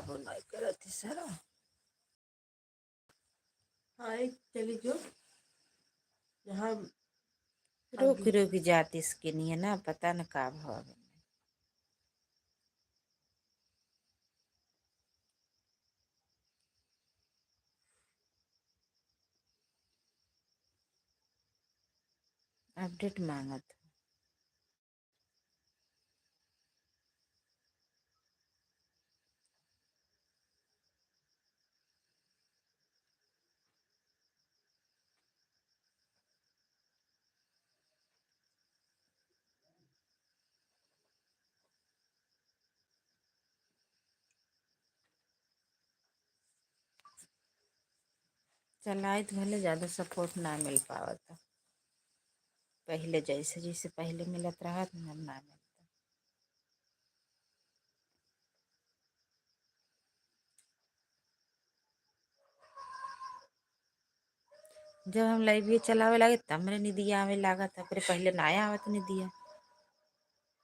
बुनाई करती सारा। हाँ चली जो यहाँ रुक रुक जाती इसके नहीं ना पता न का भाव। अपडेट मांगत चलाई तो भले ज़्यादा सपोर्ट ना मिल पावा था पहले जैसे जैसे पहले मिलत रहा था ना मिलता। जब हम लाइव चलावे लगे तब मेरे निदिया आवे लगा था फिर पहले ना आया तो निदिया।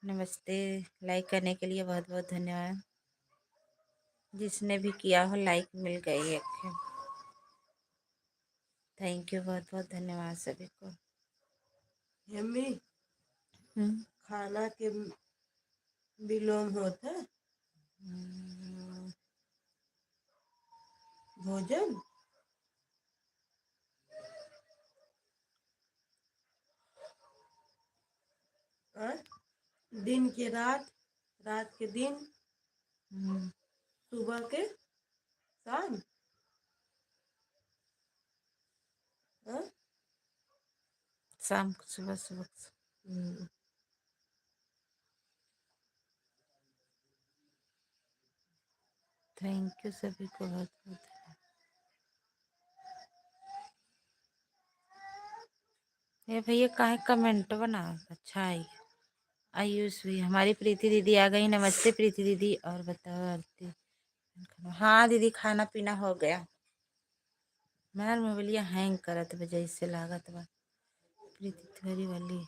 नमस्ते। लाइक करने के लिए बहुत बहुत धन्यवाद। जिसने भी किया हो लाइक मिल गई एक। थैंक यू बहुत बहुत धन्यवाद सभी को। यम्मी खाना के विलोम होता है भोजन दिन के रात रात के दिन सुबह के शाम शाम को सुबह सुबह। थैंक यू सभी को बहुत बहुत। ये भैया काहे कमेंट बना अच्छा आई। आयुष भी हमारी प्रीति दीदी आ गई। नमस्ते प्रीति दीदी। और बताओ आरती। हाँ दीदी खाना पीना हो गया। मैं मोबाइलिया हैंग करत वजह से लागत बा। प्रीति थोड़ी वाली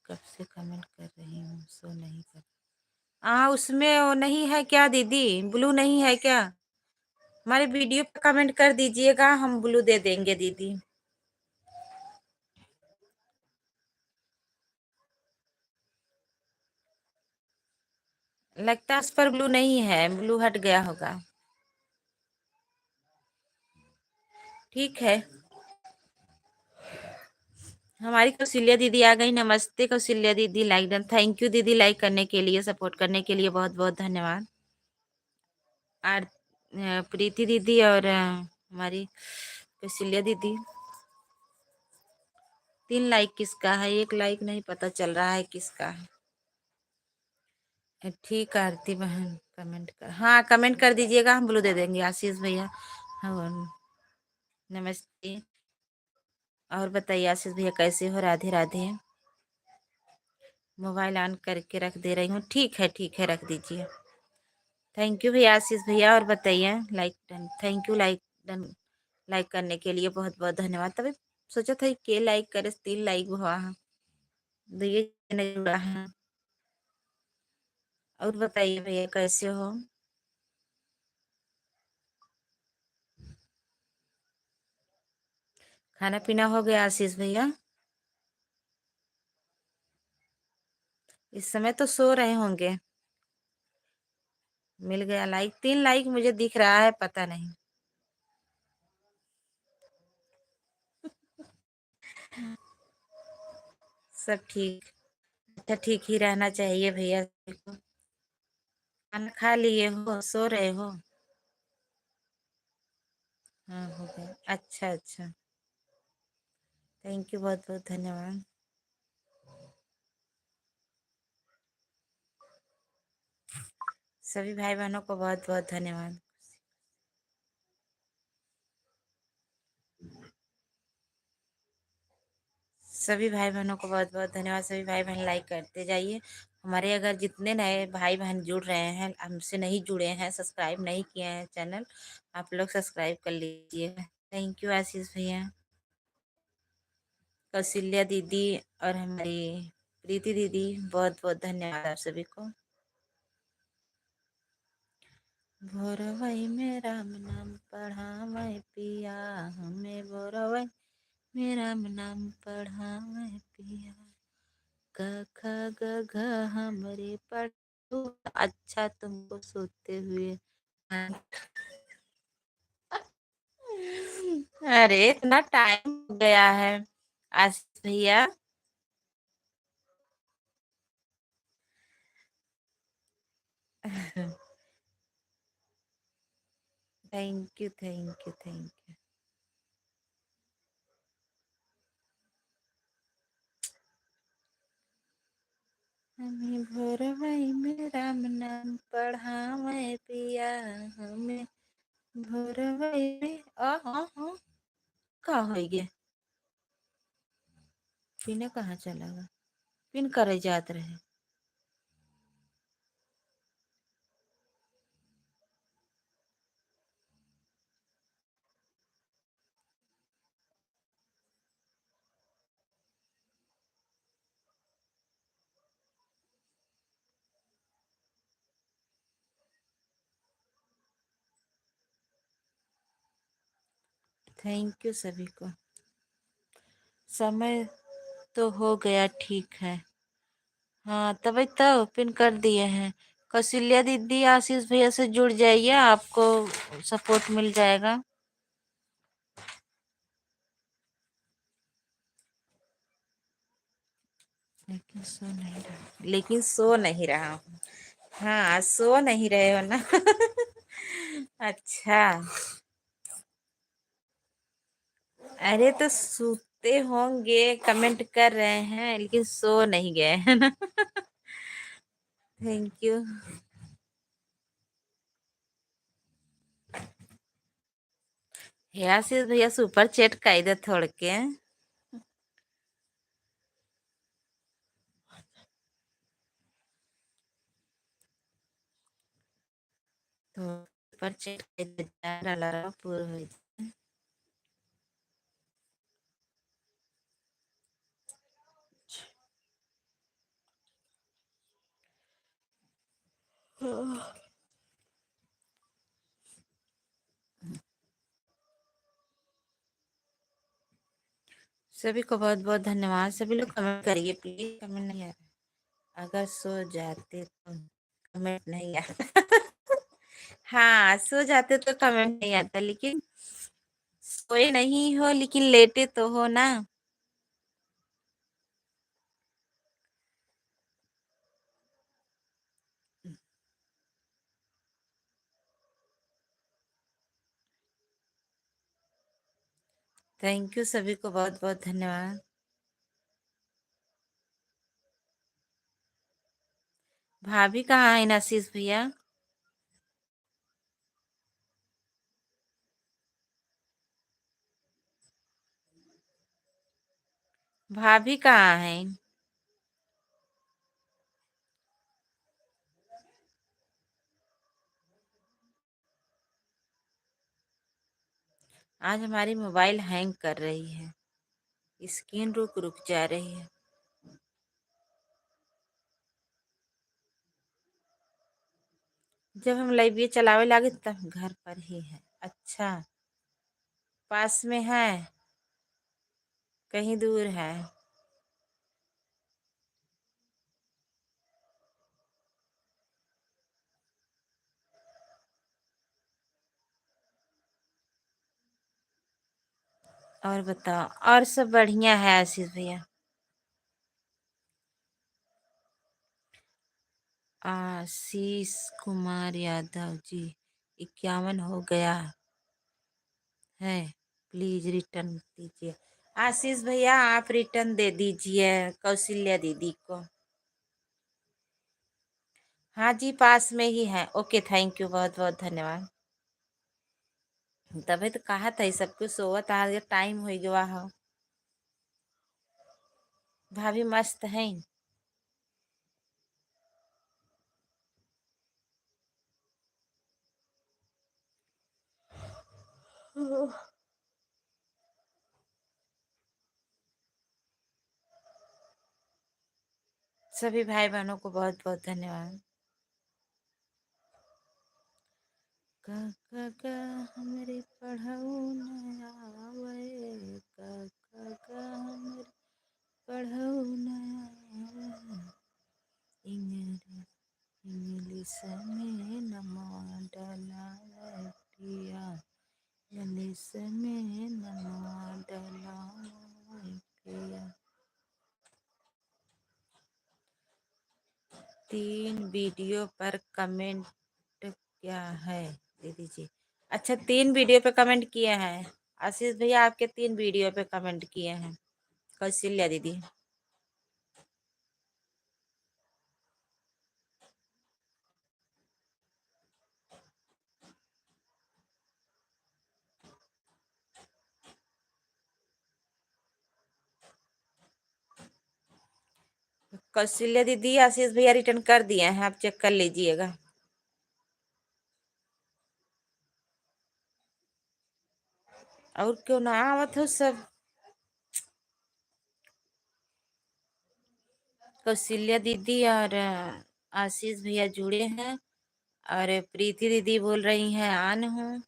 कब से कमेंट कर रही हूँ सो नहीं कर। उसमें वो नहीं है क्या दीदी ब्लू नहीं है क्या। हमारे वीडियो पे कमेंट कर दीजिएगा हम ब्लू दे देंगे दीदी। लगता है उस पर ब्लू नहीं है ब्लू हट गया होगा। ठीक है। हमारी कौशल्या दीदी आ गई। नमस्ते कौशल्या दीदी। Like done. थैंक यू दीदी लाइक करने के लिए सपोर्ट करने के लिए बहुत बहुत धन्यवाद। आर प्रीति दीदी और हमारी कौशल्या दीदी। 3 लाइक किसका है एक लाइक नहीं पता चल रहा है किसका है। ठीक आरती बहन कमेंट कर हाँ कमेंट कर दीजिएगा हम ब्लू दे देंगे आशीष भैया। हाँ नमस्ते। और बताइए आशीष भैया कैसे हो। राधे राधे। मोबाइल ऑन करके रख दे रही हूँ। ठीक है रख दीजिए। थैंक यू भैया आशीष भैया। और बताइए like done. Thank you like done. Like करने के लिए बहुत बहुत धन्यवाद। तभी सोचा था के लाइक करे 3 लाइक हुआ है। ये नहीं जुड़ा है। और बताइए भैया कैसे हो। खाना पीना हो गया आशीष भैया। इस समय तो सो रहे होंगे। मिल गया लाइक 3 लाइक मुझे दिख रहा है पता नहीं। सब ठीक। अच्छा ठीक ही रहना चाहिए भैया। खाना खा लिए हो सो रहे हो। हाँ हो गया। अच्छा। थैंक यू बहुत बहुत धन्यवाद। सभी भाई बहनों को बहुत बहुत धन्यवाद। सभी भाई बहनों को बहुत बहुत धन्यवाद। सभी भाई बहन लाइक करते जाइए। हमारे अगर जितने नए भाई बहन जुड़ रहे हैं हमसे नहीं जुड़े हैं सब्सक्राइब नहीं किए हैं चैनल आप लोग सब्सक्राइब कर लीजिए। थैंक यू आशीष भैया कौशल्या दीदी और हमारी प्रीति दीदी बहुत बहुत धन्यवाद आप सभी को। भोरवई में राम नाम पढ़ावै पिया, हमें भोरवई में राम नाम पढ़ावै पिया। क ख ग घ हमरे पढ़ू, अच्छा तुमको सोते हुए। अरे इतना टाइम हो गया है आशीष भैया। Thank you thank you thank you. हमें भोरवई में राम नाम पढ़ावै पिया, हमें भोरवई में का हो गया। पिन कहाँ चला गया, पिन करे जात रहे। थैंक यू सभी को। समय तो हो गया ठीक है। हाँ तभी तो पिन कर दिए हैं। कौशल्या दीदी आशीष भैया से जुड़ जाइए, आपको सपोर्ट मिल जाएगा। लेकिन सो नहीं रहा हूँ। हाँ सो नहीं रहे हो ना। अच्छा। अरे तो सोते होंगे, कमेंट कर रहे हैं लेकिन सो नहीं गए है ना। Thank you. आशीष भैया सुपर चैट कर दे थोड़ के। तो सुपर चैट कर दे, डाला पूरा हो जाए। सभी को बहुत बहुत धन्यवाद। सभी लोग कमेंट करिए प्लीज, कमेंट नहीं आ रहा। अगर सो जाते तो कमेंट नहीं आता। हाँ सो जाते तो कमेंट नहीं आता, लेकिन सोए नहीं हो लेकिन लेटे तो हो ना। थैंक यू सभी को बहुत बहुत धन्यवाद। भाभी कहाँ है आशीष भैया? भाभी कहाँ है? आज हमारी मोबाइल हैंग कर रही है, स्क्रीन रुक रुक जा रही है। जब हम लाइब्रेरी चलावे लागे तब घर पर ही है। अच्छा, पास में है कहीं दूर है? और बताओ, और सब बढ़िया है आशीष भैया। आशीष कुमार यादव जी 51 हो गया है, प्लीज रिटर्न दीजिए। आशीष भैया आप रिटर्न दे दीजिए कौशल्या दीदी को। हाँ जी पास में ही है। ओके थैंक यू, बहुत बहुत धन्यवाद। तभी तो कहा था सब कुछ सोवत आ टाइम हो गया हो। भाभी मस्त है। सभी भाई बहनों को बहुत बहुत धन्यवाद। का हमरे पढ़ऊ न आवे, का हमरे पढ़ऊ न आवे, इंग्लिश में नमा डलावे पिया, इंग्लिश में नमा डलावे पिया। 3 वीडियो पर कमेंट क्या है दीदी जी? अच्छा, 3 वीडियो पे कमेंट किए हैं आशीष भैया, आपके 3 वीडियो पे कमेंट किए हैं कौशल्या दीदी। कौशल्या दीदी आशीष भैया रिटर्न कर दिए हैं, आप चेक कर लीजिएगा। और क्यों ना आवत हो सब। कौशल्या दीदी और आशीष भैया जुड़े हैं और प्रीति दीदी बोल रही हैं आन हूँ।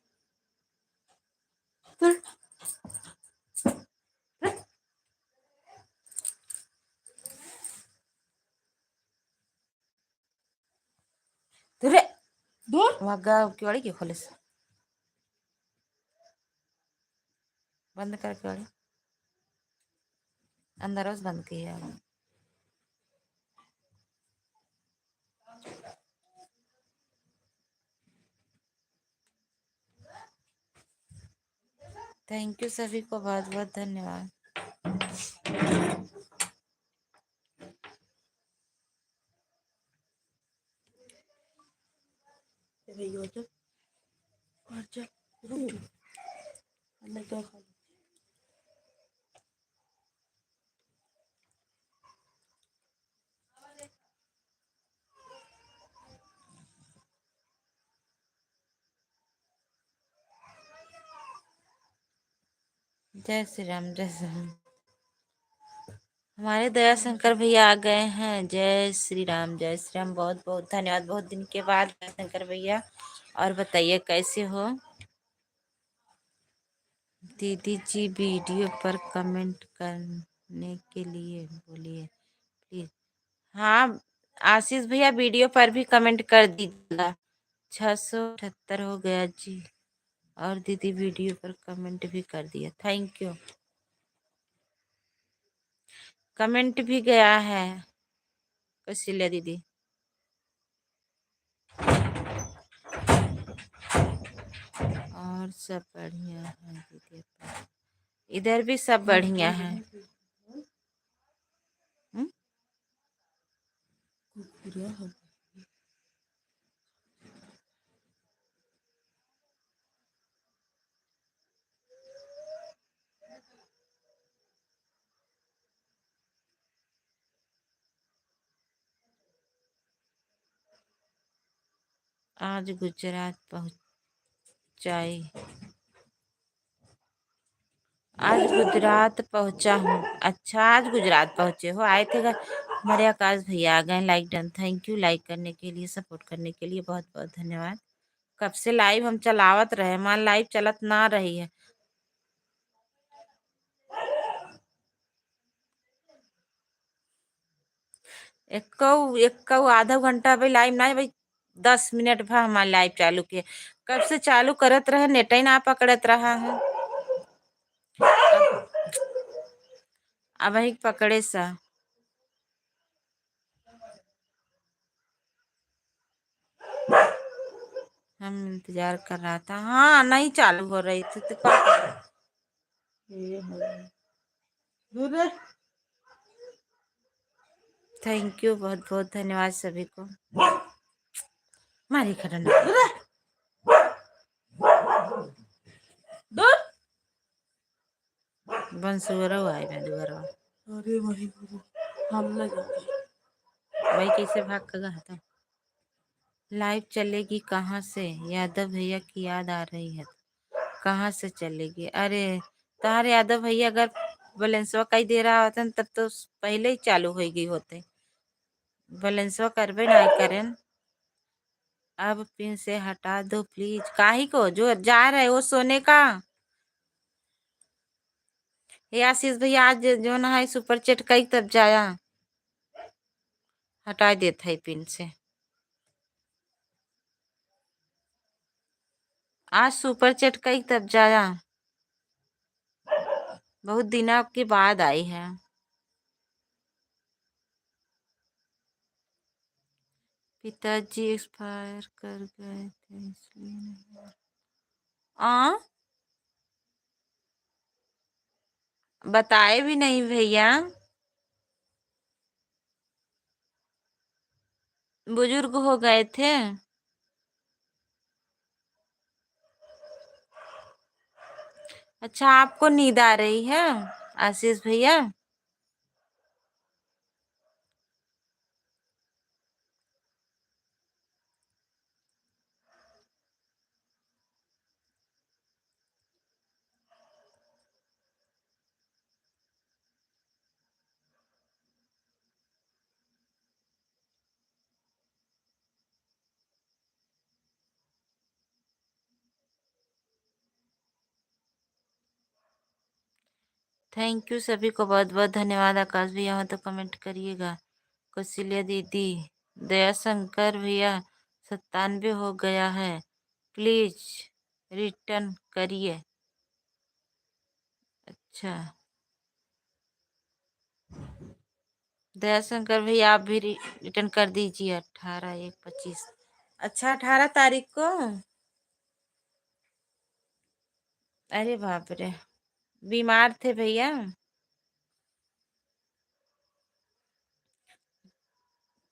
केवाड़ी के खोले से बंद कर, केवाड़ी अंदर से बंद किया। थैंक यू सभी को, बहुत बहुत धन्यवाद। जय श्री राम, जय श्री राम। हमारे दया शंकर भैया आ गए हैं। जय श्री राम, जय श्री राम। बहुत बहुत धन्यवाद, बहुत दिन के बाद दया शंकर भैया। और बताइए कैसे हो दीदी जी? वीडियो पर कमेंट करने के लिए बोलिए प्लीज। हाँ आशीष भैया, वीडियो पर भी कमेंट कर दीजिएगा। 678 हो गया जी। और दीदी वीडियो पर कमेंट भी कर दिया, थैंक यू। कमेंट भी गया है कौशल्या दीदी। और सब बढ़िया है दीदी, इधर भी सब बढ़िया है। आज गुजरात पहुंचाई, आज गुजरात पहुंचा हूँ। अच्छा, आज गुजरात पहुंचे हो, आए थे हमारे आकाश भैया आ गए। Like done, thank you like करने के लिए, सपोर्ट करने के लिए बहुत बहुत धन्यवाद। कब से लाइव हम चलावत रहे, मान लाइव चलत ना रही है। एक आधा घंटा भाई लाइव ना भाई, 10 मिनट भा हमारे लाइव चालू किए। कब से चालू करत रहे, नेट ही ना पकड़त रहा है। अब ही पकड़े सा हम इंतजार कर रहा था। हाँ नहीं चालू हो रही थी तो थैंक यू, बहुत बहुत धन्यवाद सभी को। मारी खरन बंसुअर आए मैं दुबारा। अरे वही हम ना जाते। भाई कैसे भाग कर गया था। लाइव चलेगी कहाँ से? यादव भैया की याद आ रही है, कहाँ से चलेगी? अरे तार यादव भैया अगर बैलेंसवा कहीं दे रहा होता तब तो पहले ही चालू हो गई होते। बैलेंसवा करबे ना करें। अब पिन से हटा दो प्लीज। काहे को जो जा रहा है वो सोने का। ये आशीष भैया आज जो ना है सुपर चैट कई तब जाया हटा देता है पिन से। आज सुपर चैट कई तब जाया बहुत दिनों के बाद आई है। पिताजी एक्सपायर कर गए थे इसलिए नहीं आ बताए भी नहीं भैया। बुजुर्ग हो गए थे। अच्छा आपको नींद आ रही है आशीष भैया। थैंक यू सभी को बहुत बहुत धन्यवाद। आकाश भैया हो तो कमेंट करिएगा। कौशल्या दीदी दया शंकर भैया 97 हो गया है प्लीज रिटर्न करिए। अच्छा दयाशंकर भैया आप भी रिटर्न कर दीजिए। 18/1/25। अच्छा 18 तारीख को। अरे बाप रे बीमार थे भैया।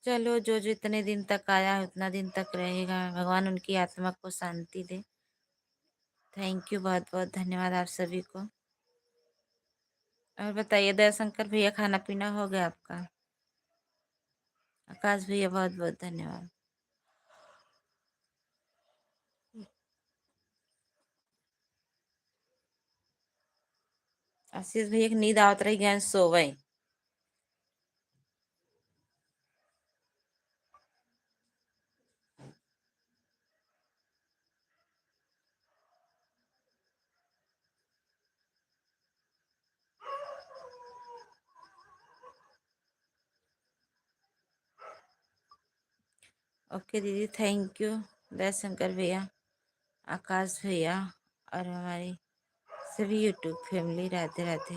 चलो जो जो इतने दिन तक आया है उतना दिन तक रहेगा। भगवान उनकी आत्मा को शांति दे। थैंक यू बहुत बहुत धन्यवाद आप सभी को। और बताइए दयाशंकर भैया खाना पीना हो गया आपका। आकाश भैया बहुत बहुत धन्यवाद। आशीष भैया की नींद आवत रही गए सोवे। ओके दीदी थैंक यू दयाशंकर भैया आकाश भैया और हमारी सभी यूट्यूब फैमिली। राधे राधे।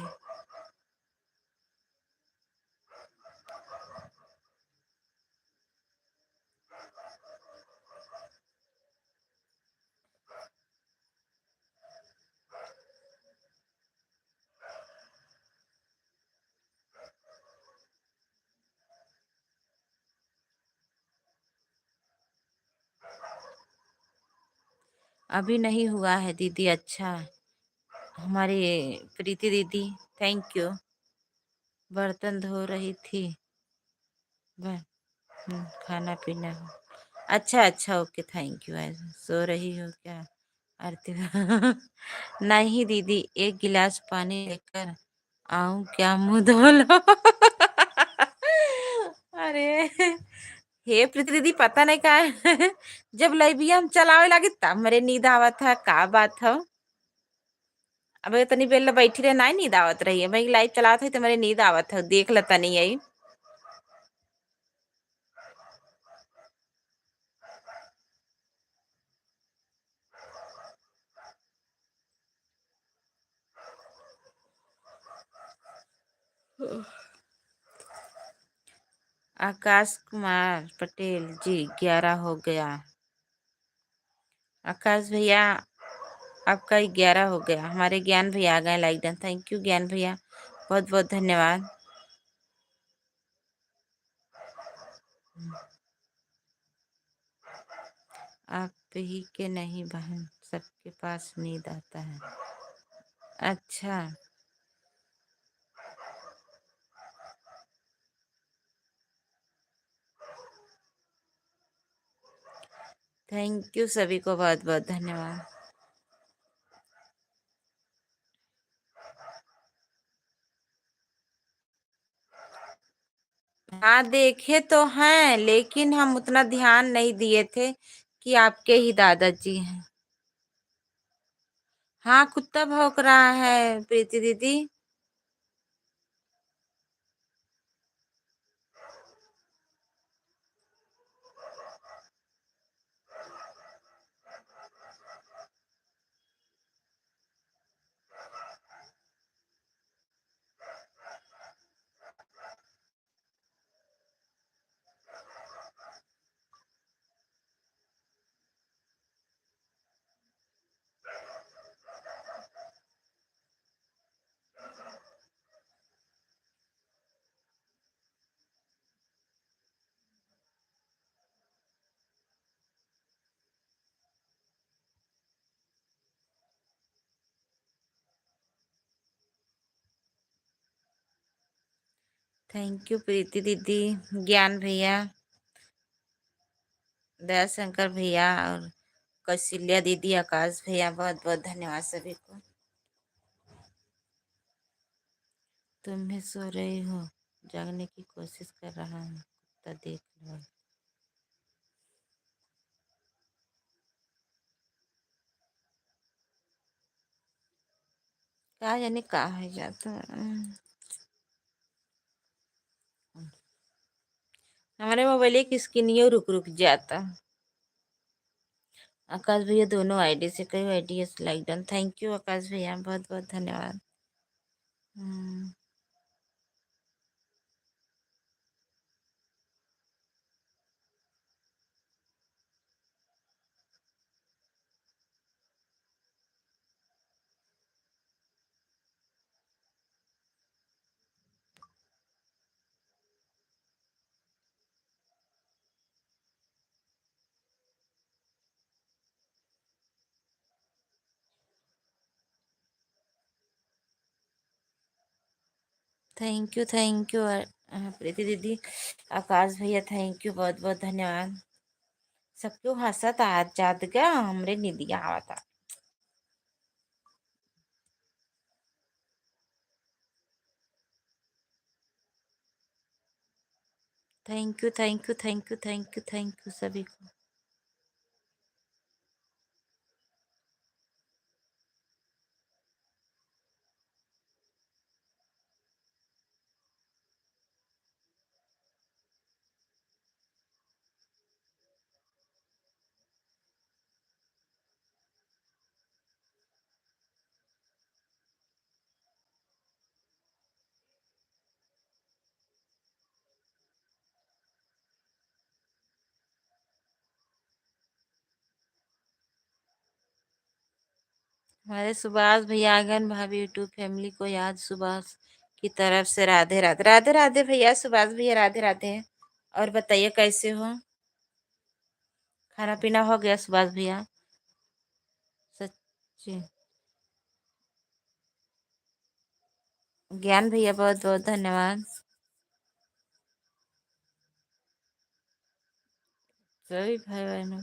अभी नहीं हुआ है दीदी। अच्छा हमारी प्रीति दीदी थैंक यू। बर्तन धो रही थी। खाना पीना हो। अच्छा अच्छा ओके थैंक यू। सो रही हो क्या आरती नहीं दीदी एक गिलास पानी लेकर आऊं क्या मुंह धो लो अरे हे प्रीति दीदी पता नहीं का है जब लैबिया हम चलावे लगी तब मेरे नींद आवत था। का बात है। अब तनी बेल बैठी रहे नहीं नींद आवत रही है। मैं लाइव चलात है तो मेरी नींद आवत है। देख लता नहीं आई। आकाश कुमार पटेल जी 11 हो गया। आकाश भैया आपका 11 हो गया। हमारे ज्ञान भैया आ गए लाइक डन। थैंक यू ज्ञान भैया बहुत बहुत धन्यवाद। आप ही के नहीं बहन सबके पास नींद आता है। अच्छा थैंक यू सभी को बहुत बहुत धन्यवाद। हाँ देखे तो हैं लेकिन हम उतना ध्यान नहीं दिए थे कि आपके ही दादाजी हैं। हाँ, कुत्ता भौंक रहा है प्रीति दीदी। थैंक यू प्रीति दीदी, ज्ञान भैया, दयाशंकर भैया और कौशल्या दीदी, आकाश भैया, बहुत बहुत धन्यवाद सभी को। तुम भी सो रही हो? जागने की कोशिश कर रहा हूँ, कुत्ता देख लो। कहा जाने कहा है जाता। हमारे मोबाइल की स्क्रीन ये रुक रुक जाता। आकाश भैया दोनों आईडी से कई ID like done. Thank you Akash भैया, बहुत बहुत धन्यवाद। हम्म, थैंक यू प्रीति दीदी, आकाश भैया, थैंक यू, बहुत बहुत धन्यवाद। सबको हंसत आ जात गा, हमरे निदिया आवता। Thank you thank you thank you thank you thank you सभी को। हमारे सुभाष भैया आंगन भाभी यूट्यूब फैमिली को याद, सुभाष की तरफ से राधे राधे। राधे राधे भैया, सुभाष भैया, राधे राधे। और बताइए कैसे हो? खाना पीना हो गया सुभाष भैया? सच्ची। ज्ञान भैया, बहुत बहुत धन्यवाद। सभी भाई बहनों,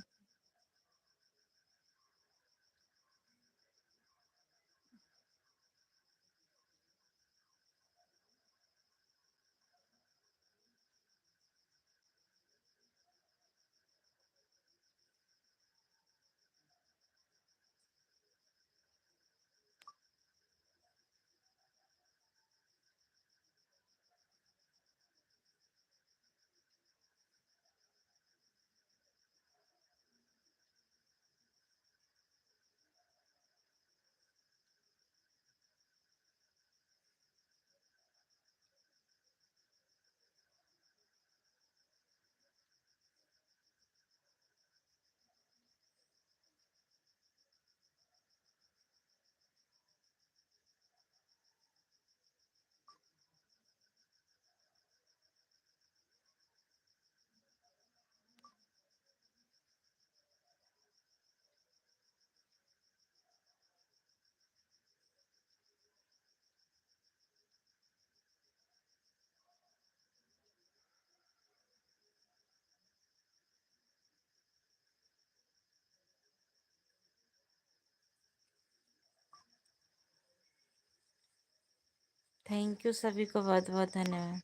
थैंक यू सभी को, बहुत बहुत धन्यवाद।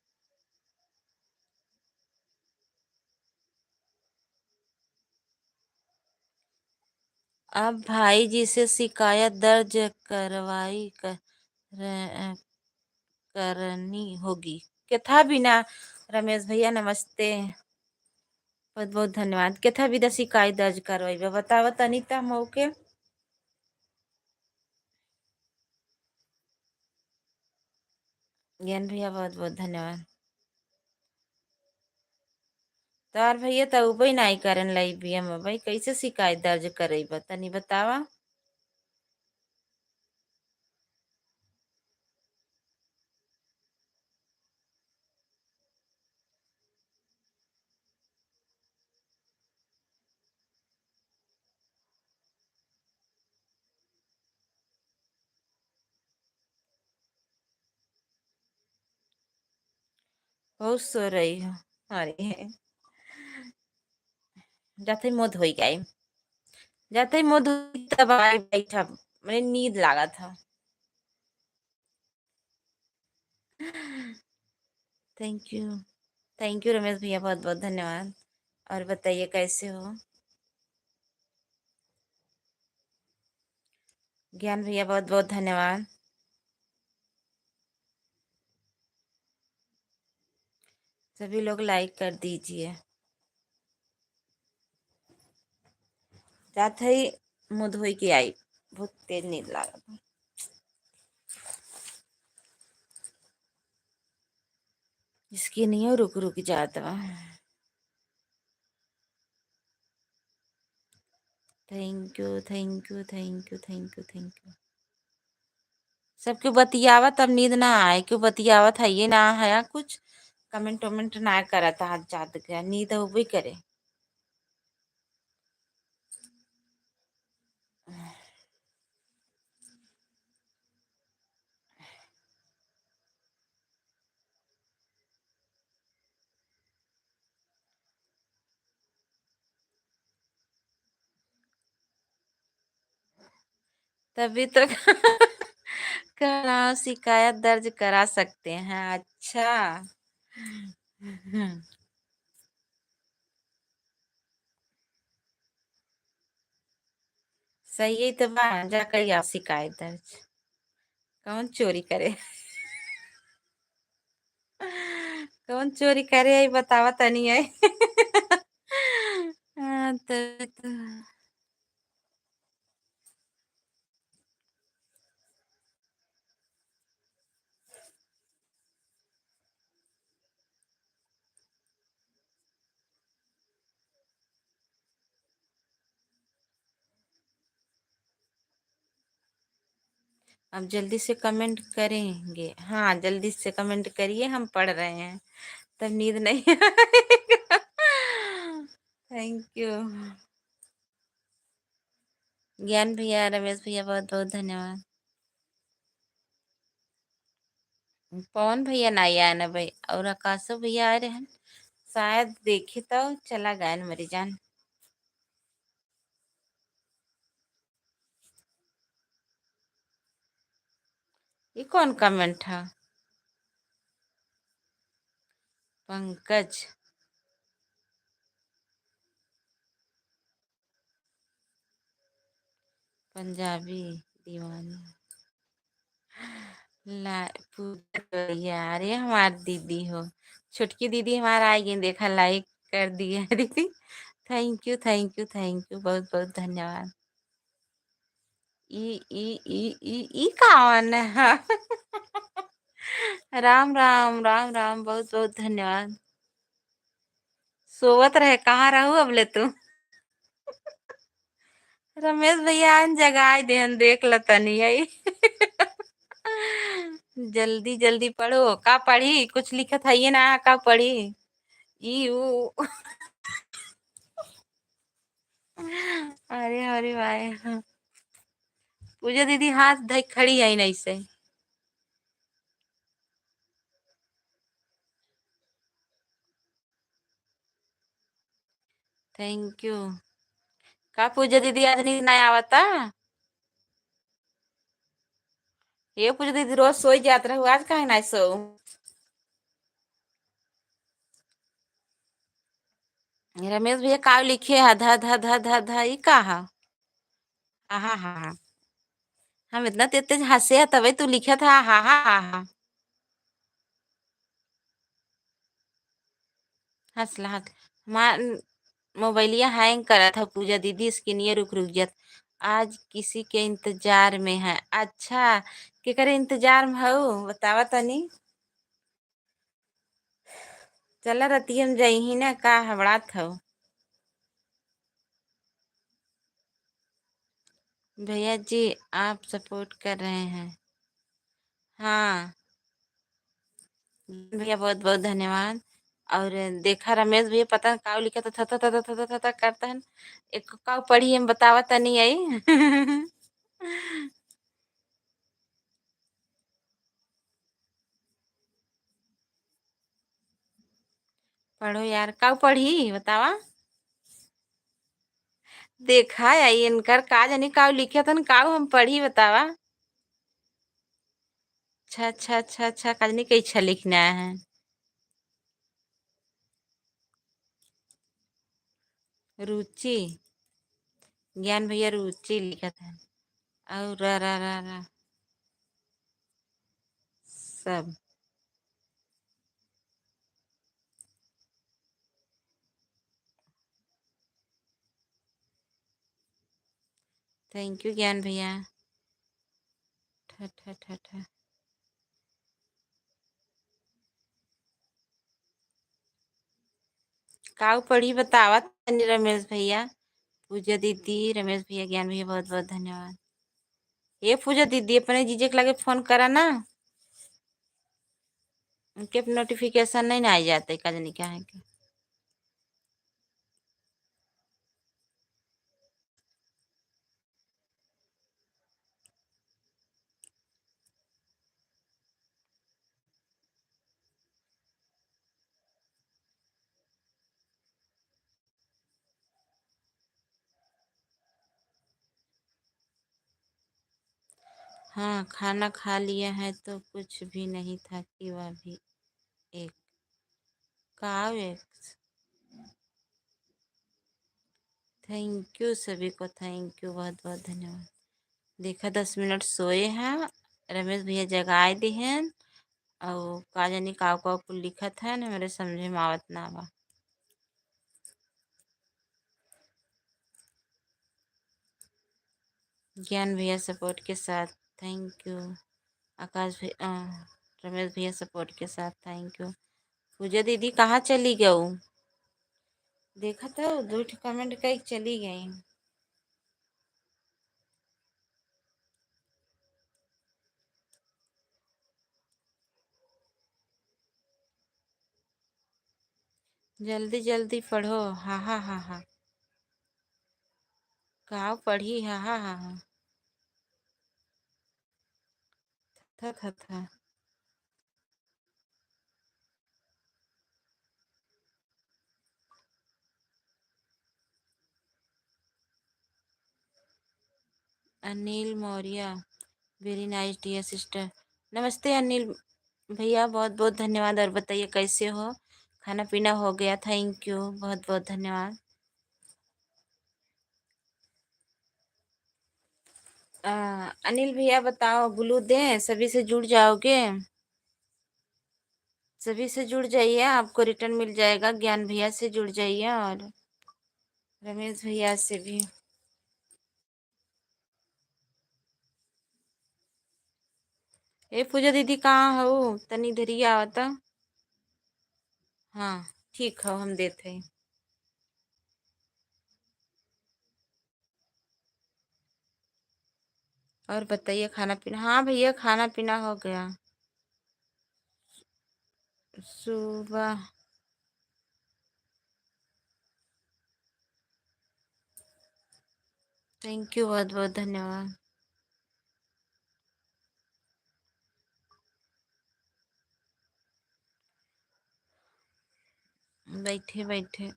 अब भाई जी से शिकायत दर्ज करनी होगी। क्या बिना रमेश भैया नमस्ते, बहुत बहुत धन्यवाद। क्या विदा शिकायत दर्ज करवाई बतावा तनी ता मौके। ज्ञान भैया बहुत बहुत धन्यवाद। तार भैया तो उबई नहीं करन लाई भी हम भाई कैसे शिकायत दर्ज करे तनी बतावा। बहुत सो रही हो। अरे जाते ही मुंह धोई गई, जाते ही मुंह धोई तब आई बैठा, मैंने नींद लगा था। Thank you, thank you Ramesh भैया, बहुत बहुत धन्यवाद। और बताइए कैसे हो। ज्ञान भैया बहुत बहुत धन्यवाद। सभी लोग लाइक कर दीजिए। जाते ही मुंह धोई के आई, बहुत तेज नींद लगा था। इसकी नहीं हो, रुक रुक जाता। Thank you thank you thank you thank you thank you. सब क्यों बतियावत, अब नींद ना आए क्यों बतियावत है, ये ना है कुछ कमेंट वमेंट ना करा था, हाथ जात गया नींद हो भी करे। तभी तो कह रहा हूँ शिकायत दर्ज करा सकते हैं। अच्छा सही है तो जा कर आप शिकायत दर्ज। कौन चोरी करे कौन चोरी करे ये बतावा तनी है। हाँ, तो अब जल्दी से कमेंट करेंगे, हाँ जल्दी से कमेंट करिए, हम पढ़ रहे हैं तब नींद नहीं आएगा। थैंक यू ज्ञान भैया, रमेश भैया बहुत बहुत धन्यवाद। पवन भैया नहीं आए ना भाई, और आकाशो भैया आ रहे हैं शायद, देखे तो चला गया न मरी जान। ये कौन कमेंट था। पंकज पंजाबी दीवानी ला पूजा करिए, अरे हमारी दीदी हो, छोटकी दीदी हमारा आएगी, देखा लाइक कर दिया दीदी। Thank you thank you thank you, बहुत बहुत धन्यवाद। ई ई ई ई ई कौन है। राम राम राम राम, बहुत बहुत धन्यवाद। सोवत रहे कहाँ रहू अब ले तू। रमेश भैया आन जगाए देन देख ल तनी आई। जल्दी जल्दी पढ़ो, का पढ़ी कुछ लिखत है ये ना, का पढ़ी ई ऊ। अरे अरे भाई हाँ। पूजा दीदी हाथ धई खड़ी है नहीं से। Thank you. का पूजा दीदी आज नींद नहीं आवता। ये पूजा दीदी रोज सोई जात रहू, आज काहे नहीं सो। रमेश भैया का लिखे है धा धा धा धा धा ई का है। हाँ हाँ हाँ हाँ। हम इतना तेज तेज हंसे तबे तू लिखा था हाँ हाँ हाँ हाँ। हंसला हंस मार। मोबाइलिया हैंग करा था पूजा दीदी, इसके लिए रुक रुक जात। आज किसी के इंतजार में है। अच्छा, के करे इंतजार में हो बतावा तनी। चला रती हम जई ही ना का हबड़ात हो। भैया जी आप सपोर्ट कर रहे हैं। हाँ भैया बहुत बहुत धन्यवाद। और देखा रमेश भैया पता नहीं काव लिखा था था था था था था था था करता है। एक काव पढ़ी हम बतावा तनी आई। पढ़ो यार काव पढ़ी बतावा। देखा आई इनकर का जानी काव लिखे था काव हम पढ़ी बतावा। अच्छा अच्छा अच्छा अच्छा का जानी कैसा लिखना है। रुचि। ज्ञान भैया रुचि लिखा था। और रा रा रा रा सब। थैंक यू ज्ञान भैया। ठ ठ ठ ठ काव पढ़ी बतावा तनी रमेश भैया। पूजा दीदी रमेश भैया ज्ञान भैया बहुत बहुत धन्यवाद। ये पूजा दीदी अपने जीजे के लगे फोन करा ना। उनके नोटिफिकेशन नहीं ना आ जाते का जानी क्या है कि। हाँ खाना खा लिया है तो कुछ भी नहीं था कि वह भी एक काव एक। थैंक यू सभी को थैंक यू बहुत बहुत धन्यवाद। देखा 10 मिनट सोए हैं। रमेश भैया जगाए दी हैं। और का जानी काव काव कुल लिखत है ना मेरे समझे में आवत ना बा। ज्ञान भैया सपोर्ट के साथ थैंक यू। आकाश भैया रमेश भैया सपोर्ट के साथ थैंक यू। पूजा दीदी कहाँ चली गऊ। देखा तो दो कमेंट कई चली गई। जल्दी जल्दी पढ़ो हाँ हाँ हाँ हाँ। कहाँ पढ़ी हाँ हाँ हाँ हाँ। था। Anil Maurya very nice dear sister. नमस्ते अनिल भैया बहुत बहुत धन्यवाद। और बताइए कैसे हो। खाना पीना हो गया थैंक यू बहुत बहुत धन्यवाद। अनिल भैया बताओ ग्लू दें सभी से जुड़ जाओगे। सभी से जुड़ जाइए आपको रिटर्न मिल जाएगा। ज्ञान भैया से जुड़ जाइए और रमेश भैया से भी। ए पूजा दीदी कहाँ हो तनी इधर ही आवता। हाँ ठीक है हम देते हैं। और बताइए खाना पीना हाँ भैया खाना पीना हो गया। सुबह। थैंक यू बहुत बहुत धन्यवाद। बैठे बैठे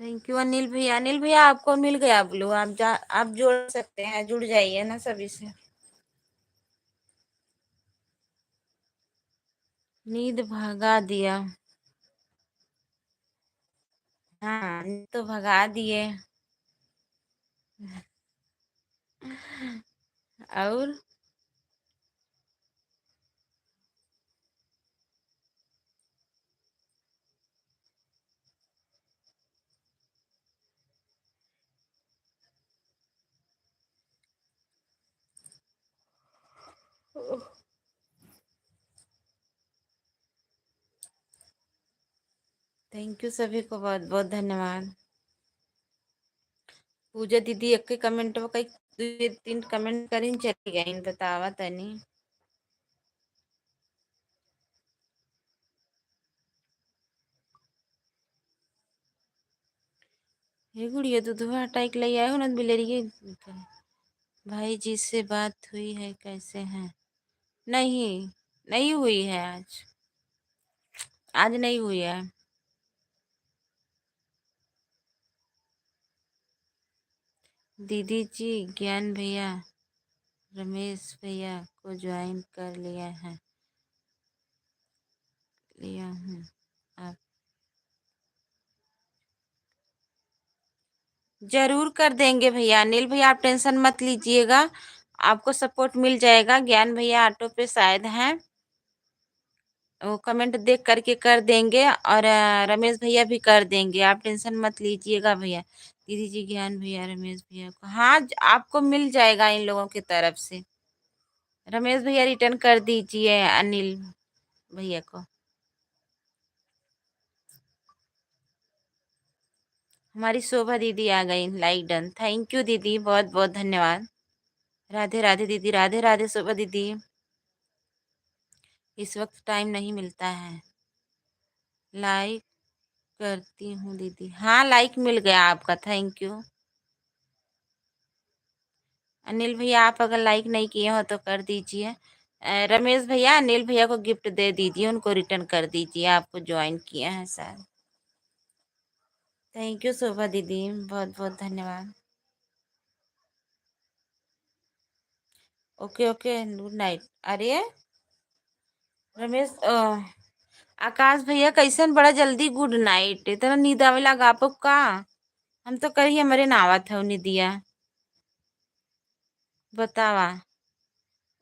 थैंक यू अनिल भैया। अनिल भैया आपको मिल गया ब्लू, आप जोड़ सकते हैं, जुड़ जाइए ना सभी से। नींद भगा दिया। हाँ नींद तो भगा दिए। और थैंक यू सभी को, बहुत बहुत धन्यवाद। पूजा दीदी एक कमेंट में कई 2-3 कमेंट करीन चली गई, बतावा तनी। हे गुड़िया दूधवा हटाई के ले आए हो ना बिलेरिए। भाई जी से बात हुई है, कैसे हैं? नहीं, नहीं हुई है आज। आज नहीं हुई है। दीदी जी ज्ञान भैया रमेश भैया को ज्वाइन कर लिया हूँ। आप जरूर कर देंगे भैया। अनिल भैया आप टेंशन मत लीजिएगा, आपको सपोर्ट मिल जाएगा। ज्ञान भैया ऑटो पे शायद हैं, वो कमेंट देख करके कर देंगे, और रमेश भैया भी कर देंगे, आप टेंशन मत लीजिएगा भैया। दीदी जी ज्ञान भैया रमेश भैया को, हाँ आपको मिल जाएगा इन लोगों की तरफ से। रमेश भैया रिटर्न कर दीजिए अनिल भैया को। हमारी शोभा दीदी आ गई, लाइक डन। थैंक यू दीदी, बहुत बहुत धन्यवाद। राधे राधे दीदी, राधे राधे शोभा दीदी। इस वक्त टाइम नहीं मिलता है। लाइक करती हूँ दीदी। हाँ लाइक मिल गया आपका, थैंक यू। अनिल भैया आप अगर लाइक नहीं किए हो तो कर दीजिए। रमेश भैया अनिल भैया को गिफ्ट दे दीजिए, उनको रिटर्न कर दीजिए, आपको ज्वाइन किया है सर। थैंक यू शोभा दीदी, बहुत बहुत धन्यवाद। Okay okay, good night. अरे रमेश आकाश भैया कैसन बड़ा जल्दी गुड नाइट, इतना नींद आवे लगा आपको का? हम तो कही हमारे नावा था निदिया, बतावा।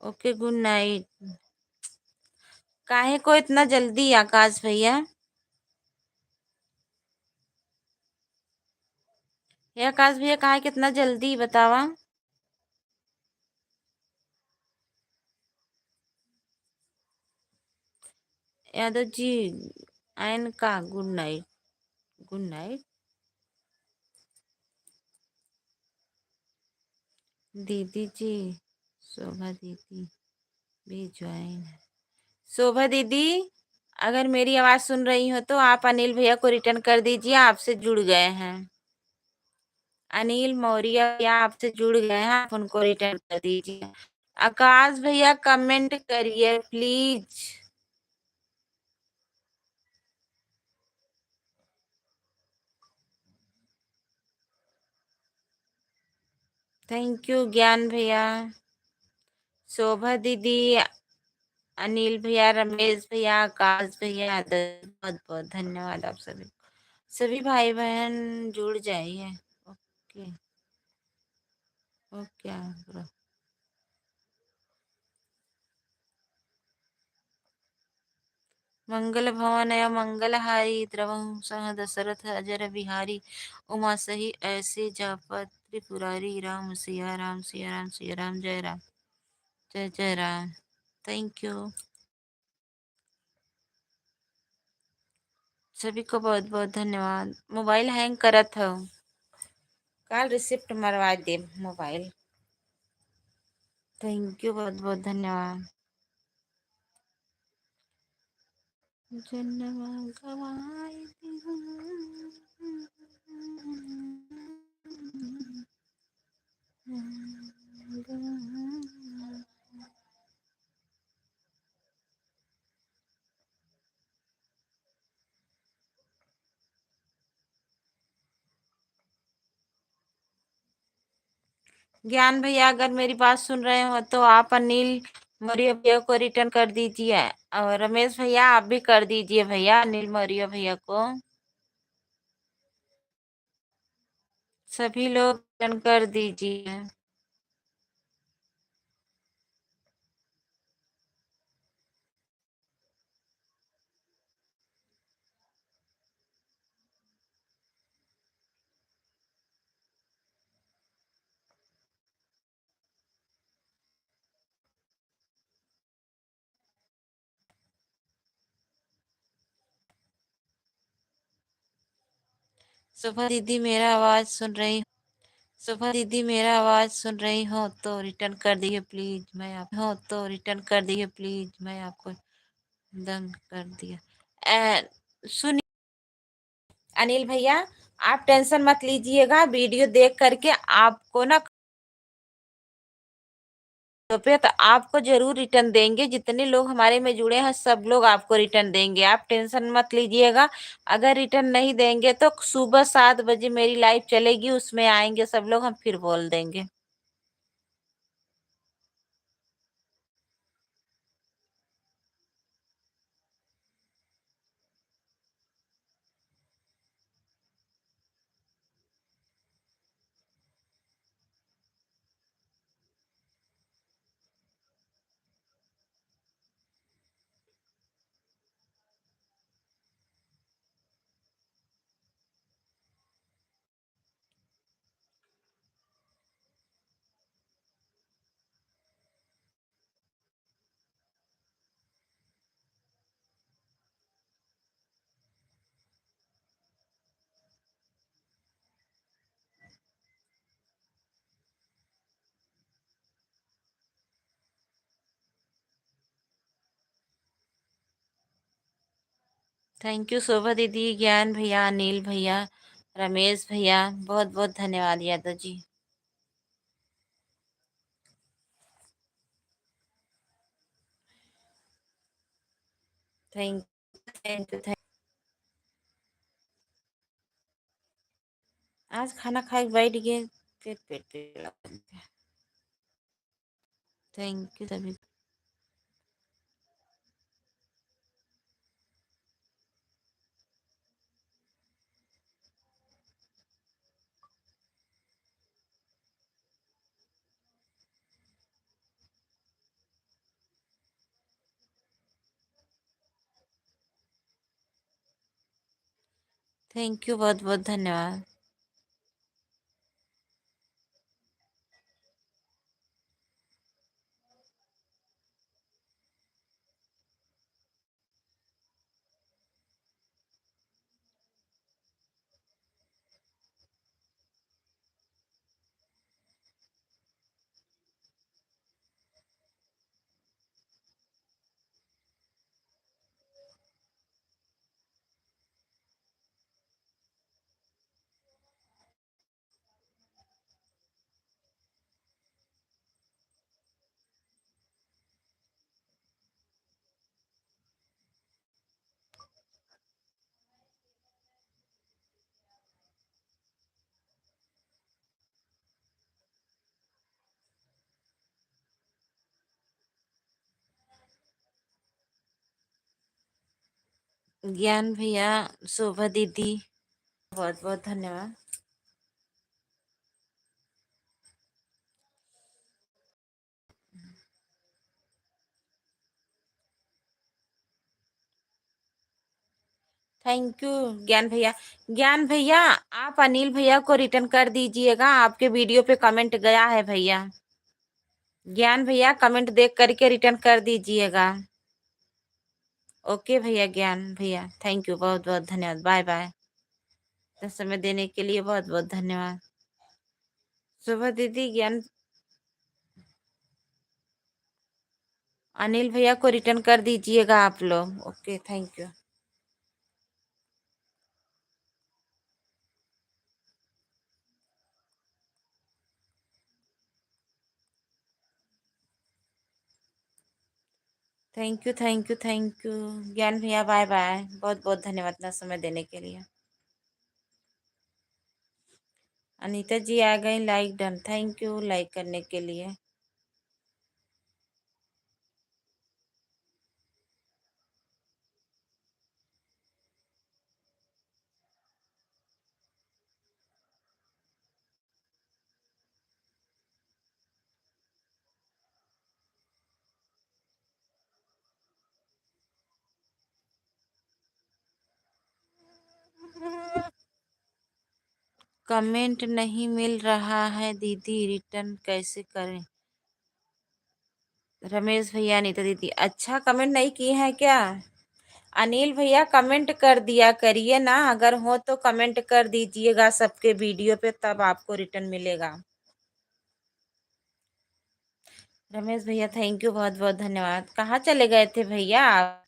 Okay good night. काहे को इतना जल्दी आकाश भैया? ये आकाश भैया काहे कितना जल्दी, बतावा। यादव जी एन का गुड नाइट, गुड नाइट। दीदी जी शोभा दीदी भी ज्वाइन है। शोभा दीदी अगर मेरी आवाज सुन रही हो तो आप अनिल भैया को रिटर्न कर दीजिए, आपसे जुड़ गए हैं। अनिल मौर्य या आपसे जुड़ गए हैं, आप उनको रिटर्न कर दीजिए। आकाश भैया कमेंट करिए प्लीज। थैंक यू ज्ञान भैया, शोभा दीदी, अनिल भैया, रमेश भैया, आकाश भैया, बहुत बहुत धन्यवाद आप सभी। सभी भाई बहन जुड़ जाइए। Okay okay bro. मंगल भवन या मंगलहारी द्रवं सह दशरथ अजर बिहारी उमा सही ऐसे जापत त्रिपुरारी राम सिया राम सिया राम सिया राम, जय राम जय जय राम। थैंक यू सभी को, बहुत बहुत धन्यवाद। मोबाइल हैंग करत हो, कल रिसिप्ट मरवा दे मोबाइल। थैंक यू, बहुत बहुत धन्यवाद। जन्म गवाई ज्ञान भैया अगर मेरी बात सुन रहे हो तो आप अनिल मौर्य भैया को रिटर्न कर दीजिए, और रमेश भैया आप भी कर दीजिए भैया अनिल मौर्य भैया को। सभी लोग रिटर्न कर दीजिए। सुबह दीदी मेरा आवाज सुन रही सुबह दीदी मेरा आवाज सुन रही हो तो रिटर्न कर दीजिए प्लीज, मैं आपको दंग कर दिया। सुनिए अनिल भैया, आप टेंशन मत लीजिएगा, वीडियो देख करके आपको ना पे तो आपको जरूर रिटर्न देंगे। जितने लोग हमारे में जुड़े हैं सब लोग आपको रिटर्न देंगे, आप टेंशन मत लीजिएगा। अगर रिटर्न नहीं देंगे तो सुबह 7 बजे मेरी लाइव चलेगी, उसमें आएंगे सब लोग, हम फिर बोल देंगे। थैंक यू शोभा दीदी, ज्ञान भैया, अनिल भैया, रमेश भैया, बहुत बहुत धन्यवाद Yadav ji. Thank thank you thank आज खाना खा के बैठ गए, फिर पेट पे लग गया। थैंक यू सभी। थैंक यू, बहुत बहुत धन्यवाद। ज्ञान भैया, शोभा दीदी, बहुत बहुत धन्यवाद। थैंक यू ज्ञान भैया। ज्ञान भैया, आप अनिल भैया को रिटर्न कर दीजिएगा, आपके वीडियो पे कमेंट गया है भैया। ज्ञान भैया कमेंट देख करके रिटर्न कर दीजिएगा। ओके भैया, ज्ञान भैया थैंक यू, बहुत बहुत धन्यवाद, बाय बाय। इतना समय देने के लिए बहुत बहुत धन्यवाद। सुबह दीदी, ज्ञान अनिल भैया को रिटर्न कर दीजिएगा आप लोग। Okay thank you. Thank you thank you thank you. ज्ञान भैया बाय बाय, बहुत बहुत धन्यवाद इतना समय देने के लिए। अनीता जी आ गई, like done, thank you like करने के लिए। कमेंट नहीं मिल रहा है दीदी, रिटर्न कैसे करें? रमेश भैया, अनीता दीदी, अच्छा कमेंट नहीं किए हैं क्या? अनिल भैया कमेंट कर दिया करिए ना, अगर हो तो कमेंट कर दीजिएगा सबके वीडियो पे, तब आपको रिटर्न मिलेगा। रमेश भैया थैंक यू, बहुत बहुत धन्यवाद। कहाँ चले गए थे भैया आप?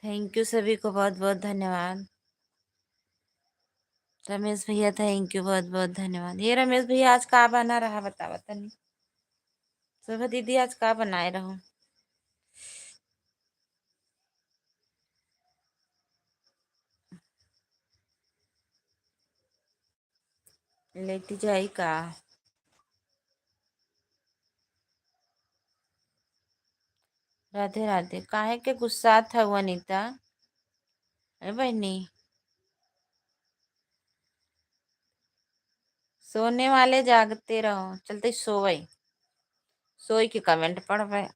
थैंक यू सभी को, बहुत बहुत धन्यवाद। रमेश भैया थैंक यू, बहुत बहुत धन्यवाद। ये रमेश भैया आज का बना रहा बतावा तनी। शोभा दीदी आज का बनाए रहो? लेटी जाई का? राधे राधे। काहे के गुस्सा था वो अनीता? अरे बहनी, सोने वाले जागते रहो, चलते सोए, सोई के कमेंट पढ़।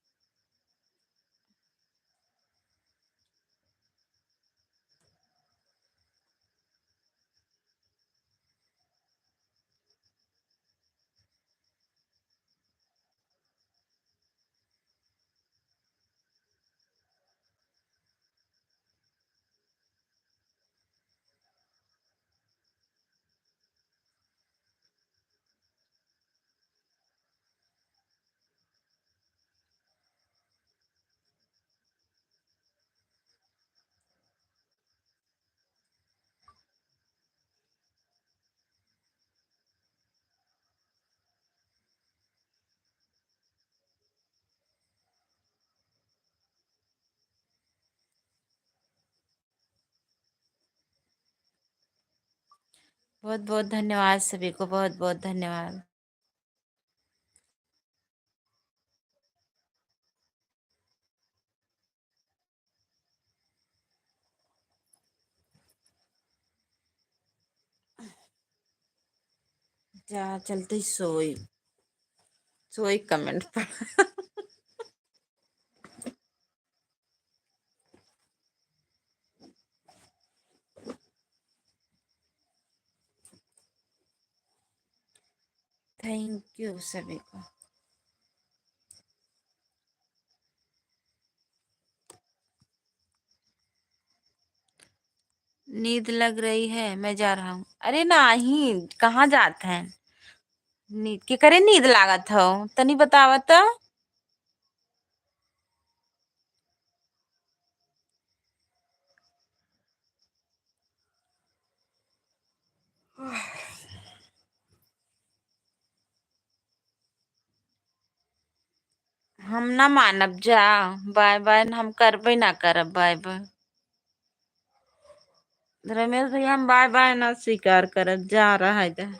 बहुत बहुत धन्यवाद सभी को, बहुत बहुत धन्यवाद। जा चलते सोई, सोई कमेंट पढ़। थैंक यू सभी को। नींद लग रही है, मैं जा रहा हूँ। अरे नहीं, कहाँ जाते हैं? नींद के करे नींद लागत हो तनी बतावत। हम ना मानब जा। बाय बाय हम करबे ना करब बाय बाय। रमेश भैया हम बाय बाय ना स्वीकार करब, जा रहा है।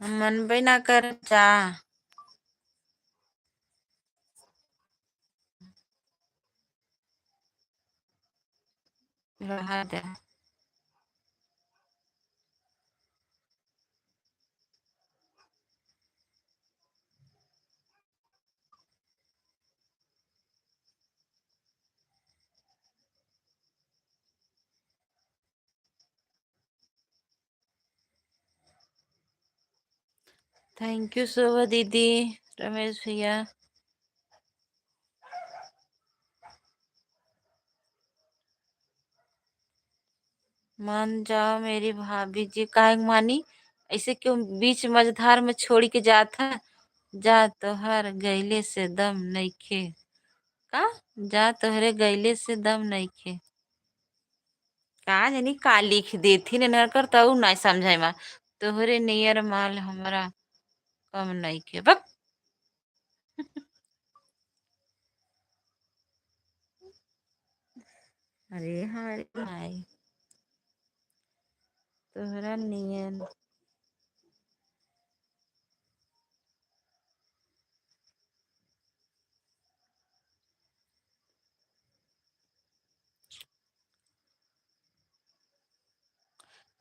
हम मनबे ना कर जा। रहा दे। थैंक यू सो मच दीदी। रमेश भैया मान जाओ मेरी भाभी जी, काहे के मानी? ऐसे क्यों बीच मझधार में छोड़ के जात है? जा तोहर गैले से दम नइखे। का? जा तोहरे गैले से दम नइखे। का जानी का लिख देथी न कर तऊ नहीं समझे मा। तोहरे नियर माल हमरा कम नइखे बक। अरे हाय हाय, तोहरा नियर।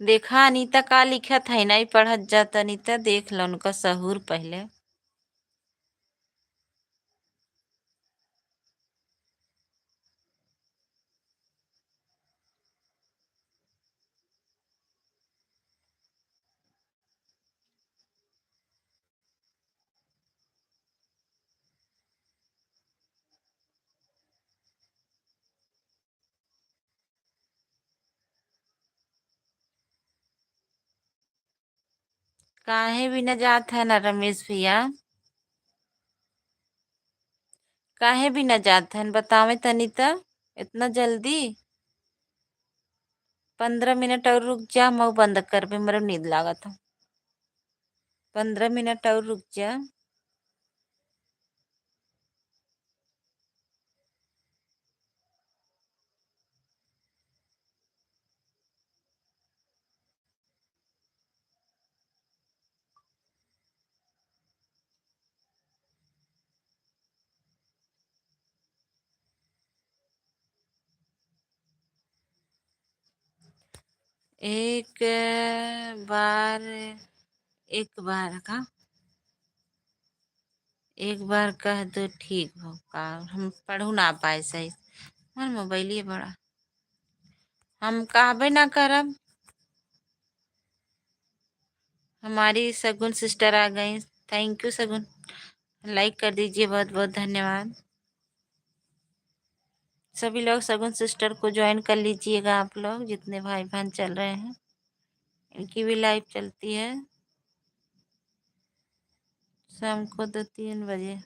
देखा अनीता का लिखत है, नहीं पढ़त जाता अनीता, देख लो उनका सहूर पहले। काहे भी न जात है ना रमेश भैया? काहे भी न जात है बतावे तनीता, इतना जल्दी? 15 मिनट और रुक जा, मैं बंद कर भी, मेरे नींद लागत है। 15 मिनट और रुक जा। एक बार, एक बार का, एक बार कह दो ठीक हो का? हम पढ़ू ना पाए सही, हमार मोबाइल ये बड़ा। हम कहबे ना करब। हमारी सगुन सिस्टर आ गई। थैंक यू सगुन, लाइक कर दीजिए, बहुत बहुत धन्यवाद। सभी लोग सगुन सिस्टर को ज्वाइन कर लीजिएगा, आप लोग जितने भाई बहन चल रहे हैं, इनकी भी लाइव चलती है शाम को 2-3 बजे।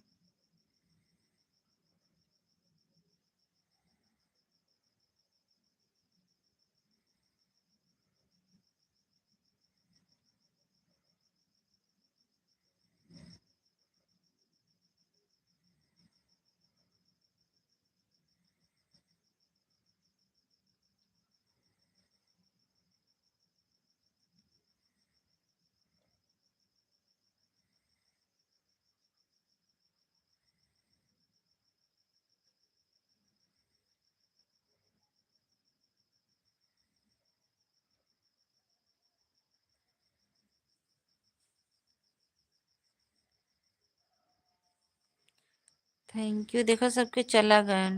थैंक यू, देखो सबके चला गए।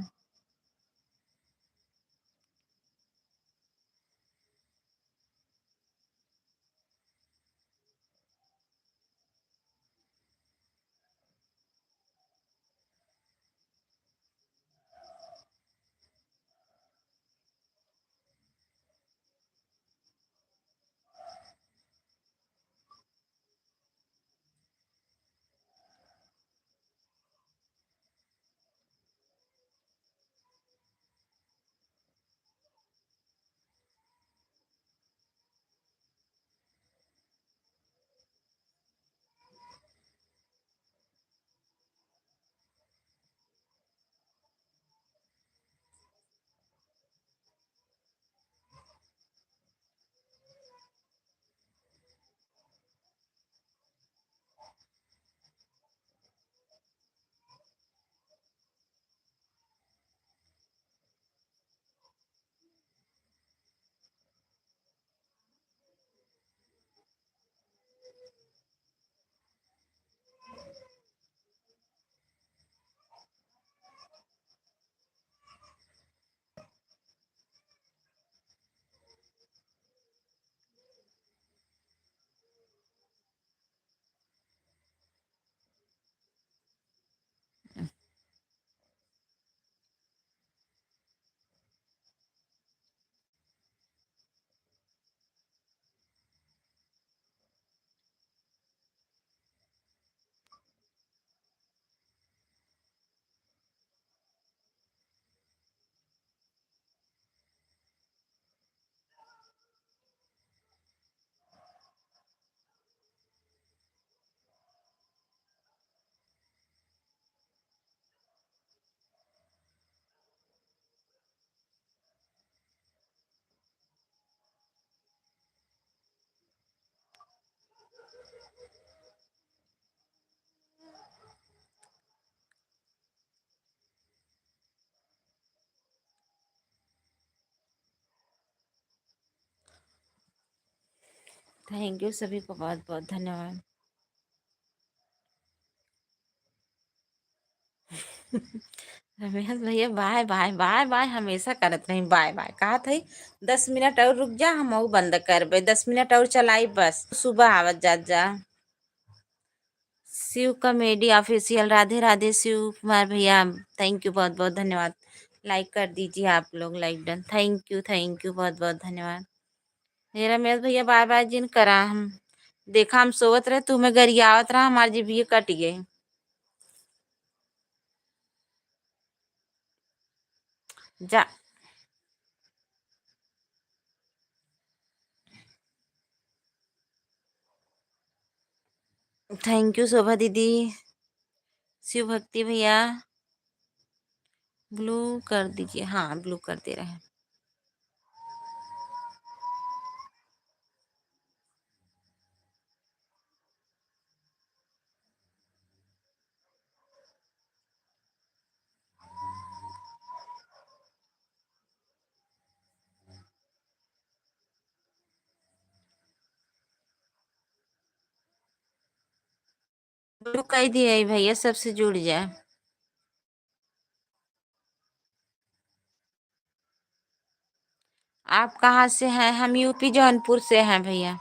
थैंक यू सभी को, बहुत बहुत धन्यवाद। रमेश भैया बाय बाय बाय बाय हमेशा करत नहीं, बाय बाय कहा थी 10 मिनट और रुक जा, हम बंद करबे, 10 मिनट और चलाई बस, सुबह आवत जात जा। शिव कॉमेडी ऑफिशियल, राधे राधे शिव कुमार भैया, थैंक यू बहुत बहुत धन्यवाद। लाइक कर दीजिए आप लोग, लाइक डन, थैंक यू बहुत बहुत धन्यवाद। हे रमेश भैया बाय बाय जिन करा, हम देखा हम सोवत रहे, तुम्हें गरियावत रहा, हमारी जीभ कट गई। जा, थैंक यू शोभा दीदी, शिव भक्ति भैया, ब्लू कर दीजिए, हाँ ब्लू कर दे रहे हैं। ब्लू कह दिए भैया, सबसे जुड़ जाए। आप कहाँ से हैं? हम यूपी जौनपुर से हैं भैया।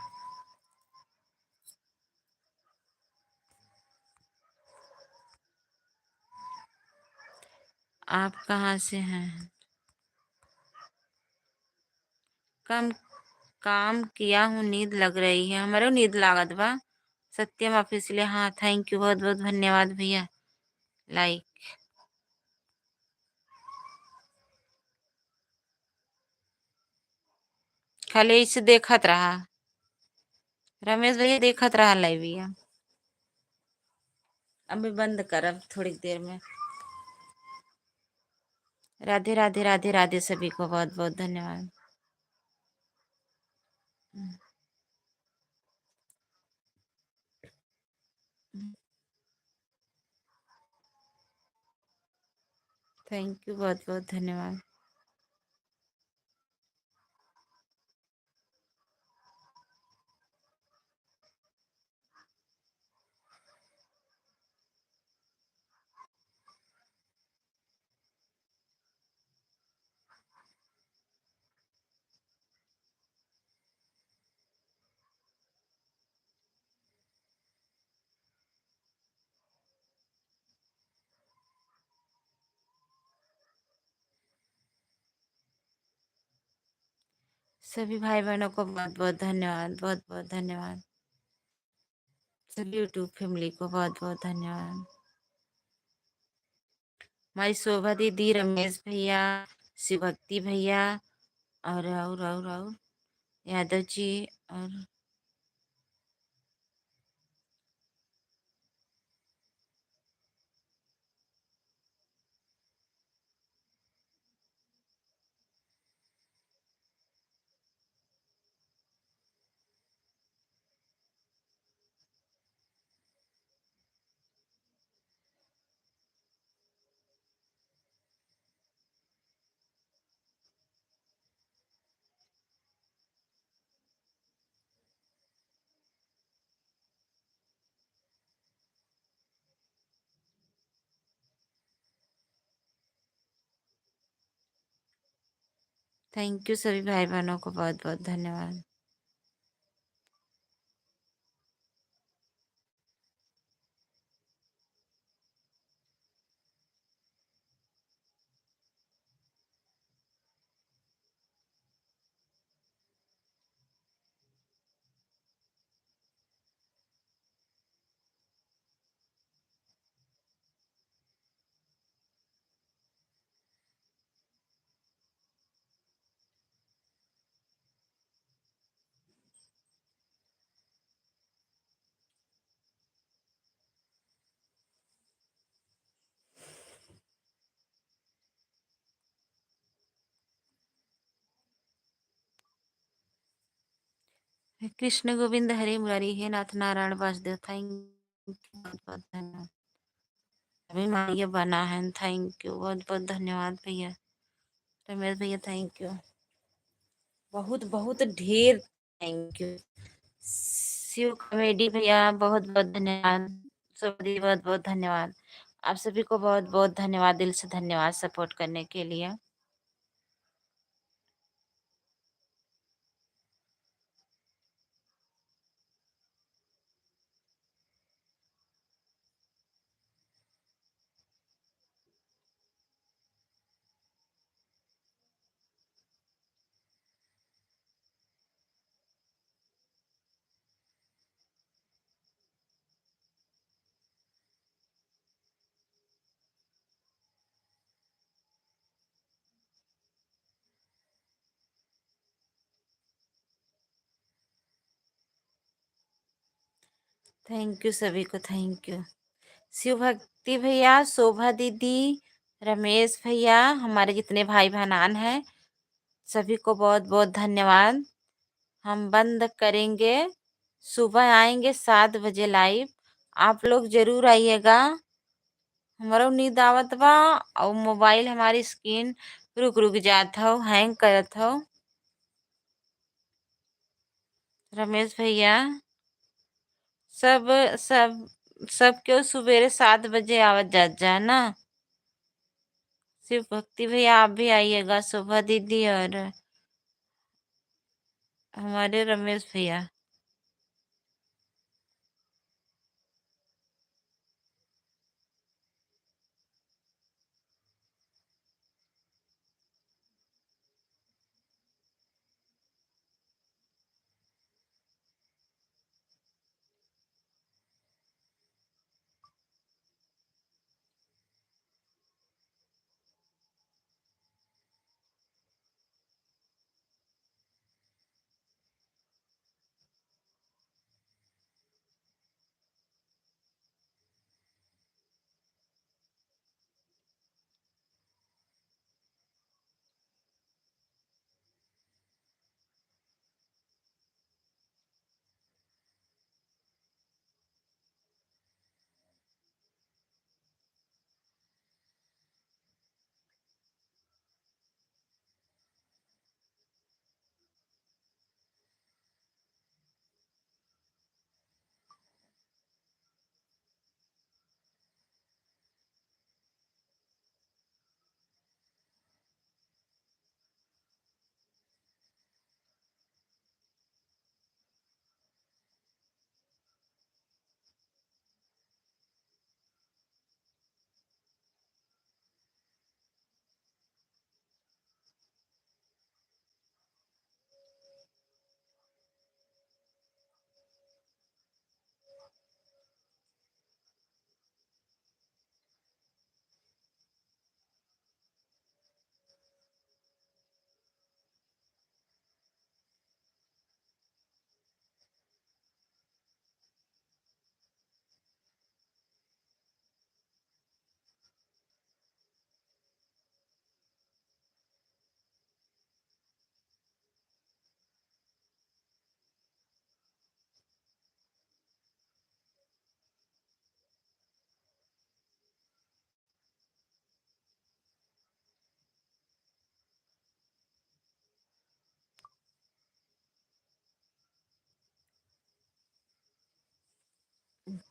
आप कहाँ से हैं? कम काम किया हूँ, नींद लग रही है, हमारे नींद लागत बा। सत्यम ऑफिशियल, हाँ थैंक यू बहुत बहुत धन्यवाद भैया। लाइक खाली इसे देखत रहा, रमेश भैया देखत रहा लाइव भैया। अभी बंद करब थोड़ी देर में। राधे राधे राधे राधे सभी को बहुत बहुत धन्यवाद। थैंक यू बहुत बहुत धन्यवाद। सभी भाई बहनों को बहुत बहुत धन्यवाद, बहुत बहुत धन्यवाद। सभी यूट्यूब फैमिली को बहुत बहुत धन्यवाद। हमारी शोभा दीदी, रमेश भैया, शिवभक्ति भैया, और यादव जी, और थैंक यू सभी भाई बहनों को बहुत बहुत धन्यवाद। कृष्ण गोविंद हरे मुरारी, हे नाथ नारायण वासुदेव, थैंक यू बहुत बहुत धन्यवाद। अभी मानिए बना है, थैंक यू बहुत बहुत धन्यवाद भैया। रमेश भैया थैंक यू, बहुत बहुत ढेर थैंक यू। शिव कॉमेडी भैया बहुत बहुत धन्यवाद। शुभ दीदी बहुत बहुत धन्यवाद। आप सभी को बहुत बहुत धन्यवाद, दिल से धन्यवाद सपोर्ट करने के लिए। थैंक यू सभी को, थैंक यू। शिव भक्ति भैया, शोभा दीदी, रमेश भैया, हमारे जितने भाई बहनान हैं सभी को बहुत बहुत धन्यवाद। हम बंद करेंगे, सुबह आएंगे 7 बजे लाइव। आप लोग जरूर आइएगा। हमारा नींद आवत बा और मोबाइल हमारी स्क्रीन रुक रुक जात हो, हैंग करत हो। रमेश भैया, सब सब सब क्यों सवेरे 7 बजे आवत जात जा ना। शिव भक्ति भैया आप भी आइएगा, शोभा दीदी और हमारे रमेश भैया।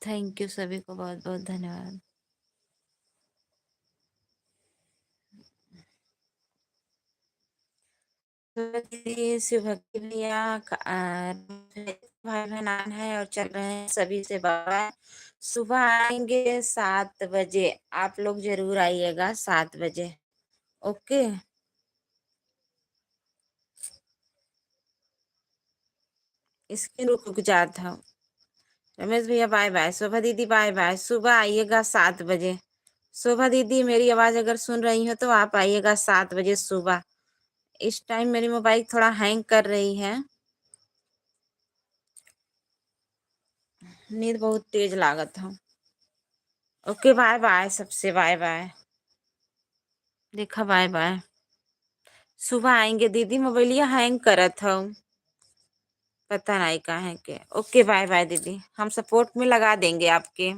थैंक यू सभी को बहुत बहुत धन्यवाद। तो दीदी, शिव भक्ति भैया भाई बहनान है और चल रहे हैं सभी से बात। सुबह आएंगे 7 बजे, आप लोग जरूर आइएगा 7 बजे। ओके, इसकी रुक जाता हूँ। रमेश भैया बाय बाय, शोभा दीदी बाय बाय। सुबह आइएगा 7 बजे। शोभा दीदी, मेरी आवाज अगर सुन रही हो तो आप आइएगा 7 बजे सुबह। इस टाइम मेरी मोबाइल थोड़ा हैंग कर रही है, नींद बहुत तेज लागत है। ओके बाय बाय, सबसे बाय बाय। देखा, बाय बाय। सुबह आएंगे दीदी, मोबाइलिया हैंग करत हूँ, पता नहीं कहाँ है के। ओके बाय बाय दीदी, हम सपोर्ट में लगा देंगे आपके।